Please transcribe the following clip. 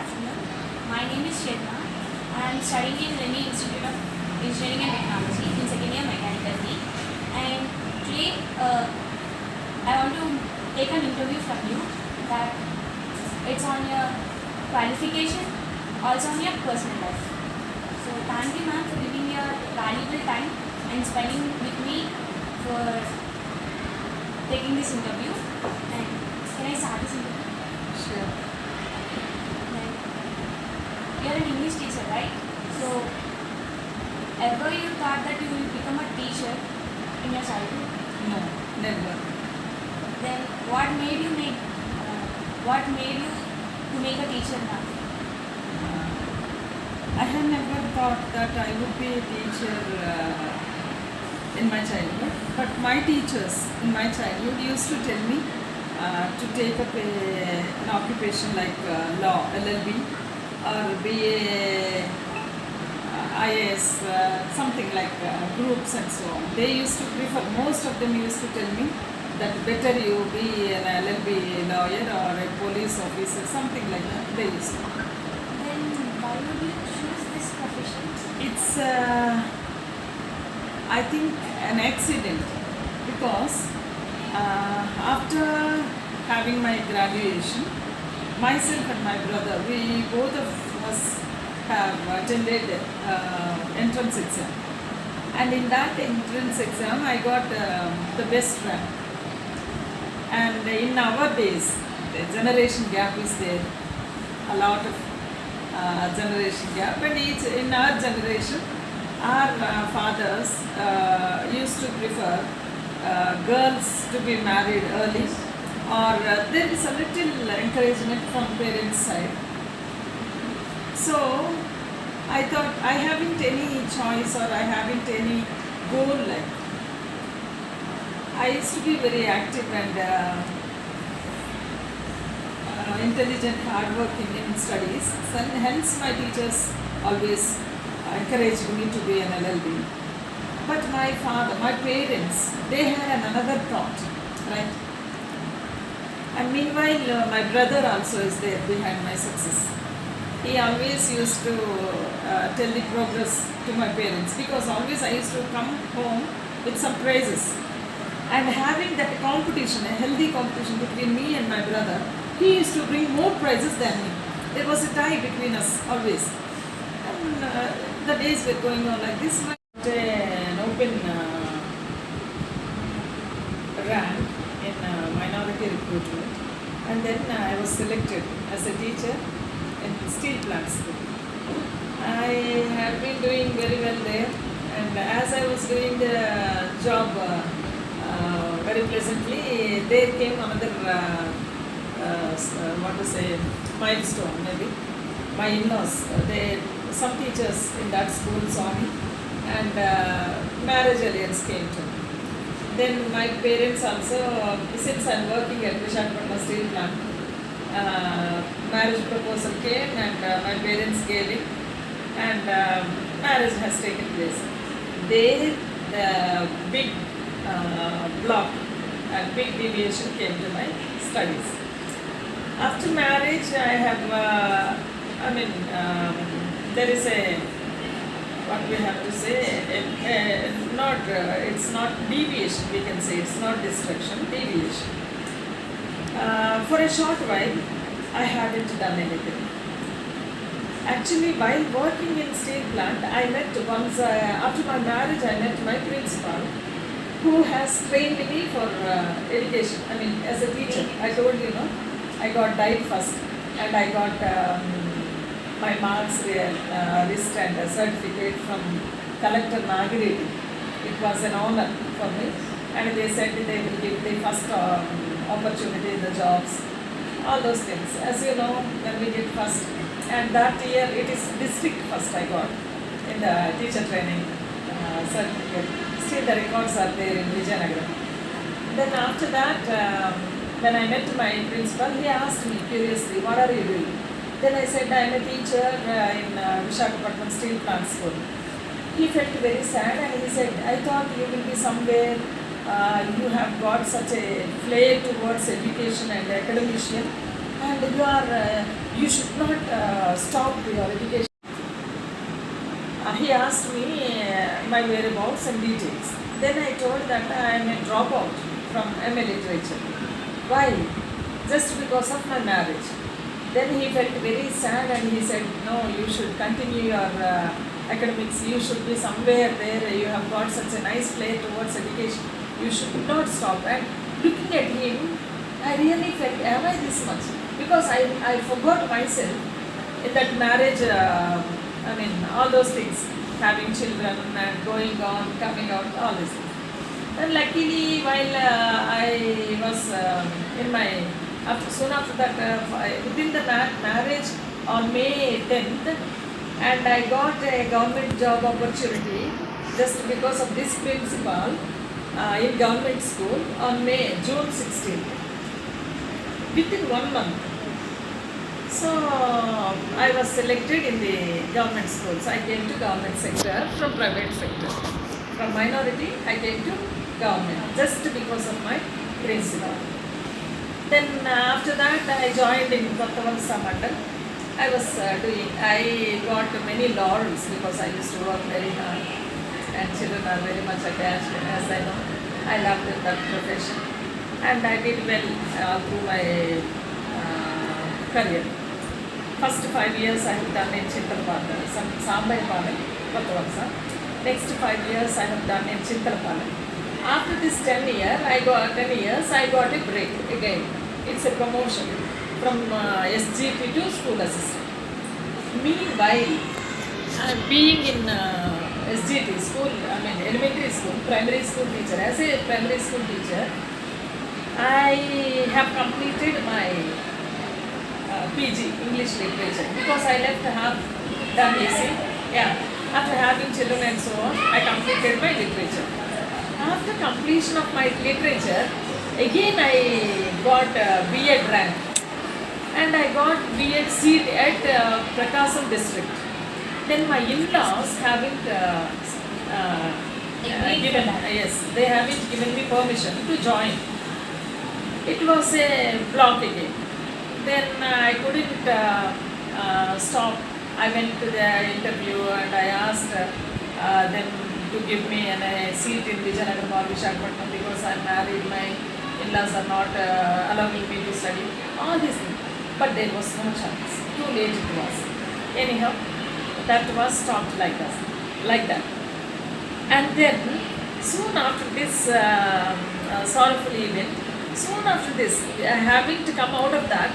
afternoon. My name is CHETANA. I am studying in Remy Institute of Engineering and Technology in second year Mechanical B. And today I want to take an interview from you that it's on your qualification, also on your personal life. So thank you, ma'am, for giving your valuable time and spending with me for taking this interview. And can I start this interview? Sure. You're an English teacher, right? So, ever you thought that you will become a teacher in your childhood? No, never. Then what made you to make a teacher now? I had never thought that I would be a teacher in my childhood, but my teachers in my childhood used to tell me to take up an occupation like law, LLB, or BA, IAS, something like groups and so on. They used to prefer, most of them used to tell me that better you be an LLB lawyer or a police officer, something like that. They used to. Then why would you choose this profession? It's, I think, an accident because after having my graduation, myself and my brother, we both of us have attended entrance exam. And in that entrance exam, I got the best rank. And in our days, the generation gap is there, a lot of generation gap. And in our generation, our fathers used to prefer girls to be married early, or there is a little encouragement from parents' side. So I thought I haven't any choice or I haven't any goal like. I used to be very active and intelligent, hardworking in studies. And hence my teachers always encouraged me to be an LLB. But my father, my parents, they had another thought, right? And meanwhile, my brother also is there behind my success. He always used to tell the progress to my parents, because always I used to come home with some prizes. And having that competition, a healthy competition between me and my brother, he used to bring more prizes than me. There was a tie between us always. And the days were going on like this. I got an open rank in minority recruitment, and then I was selected as a teacher in steel plant school. I have been doing very well there, and as I was doing the job very pleasantly, there came another milestone maybe. My in-laws, some teachers in that school saw me, and marriage alliance came to me. Then my parents also, since I am working at Visakhapatnam steel plant, marriage proposal came and my parents gave it, and marriage has taken place. There, the big block and big deviation came to my studies. After marriage, I have, there is a, what we have to say, it's not deviation, we can say, it's not destruction, deviation. For a short while, I hadn't done anything. Actually, while working in steel plant, I met once, after my marriage, I met my principal, who has trained me for education, as a teacher. I told you, I got died first, and I got my marks list and a certificate from Collector Nagiredi. It was an honor for me, and they said they will give the first opportunity in the jobs, all those things. As you know, when we did first, and that year it is district first I got in the teacher training certificate. Still the records are there in Vijayanagara. Then after that, when I met my principal, he asked me curiously, what are you doing? Then I said, I am a teacher in Visakhapatnam steel plant school. He felt very sad and he said, I thought you will be somewhere, you have got such a flair towards education and academician, and you should not stop your education. He asked me my whereabouts and details. Then I told that I am a dropout from MA literature. Why? Just because of my marriage. Then he felt very sad and he said, no, you should continue your academics. You should be somewhere where you have got such a nice flair towards education. You should not stop. And looking at him, I really felt, am I this much? Because I forgot myself in that marriage, all those things, having children and going on, coming out, all these things. And luckily, while I was in my, soon after that, within the marriage on May 10th, and I got a government job opportunity just because of this principal in government school on June 16th, within 1 month. So I was selected in the government schools. I came to government sector from private sector. From minority, I came to government just because of my principal. Then after that, I joined in Kottavalsa Mandal. I got many laurels because I used to work very hard, and children are very much attached, as I know. I loved that profession, and I did well through my career. First 5 years I have done in Chittalpalli, Sambaypalli, Kottavalsa. Next 5 years I have done in Chittalpalli. After this 10 years, I got a break again. It's a promotion from SGT to school assistant. Meanwhile, being in SGT school, elementary school, primary school teacher, as a primary school teacher, I have completed my PG, English literature, because I left half done AC. After having children and so on, I completed my literature. After completion of my literature, again I got B.Ed rank, and I got B.Ed seat at Prakasam district. Then my in-laws haven't they haven't given me permission to join. It was a block again. Then I couldn't stop. I went to the interview and I asked them to give me a seat in Vijayanagar or Visakhapatnam because I'm married, my in-laws are not allowing me to study. All these things. But there was no chance. Too late it was. Anyhow, that was stopped like that. And then, soon after this sorrowful event, soon after this, having to come out of that,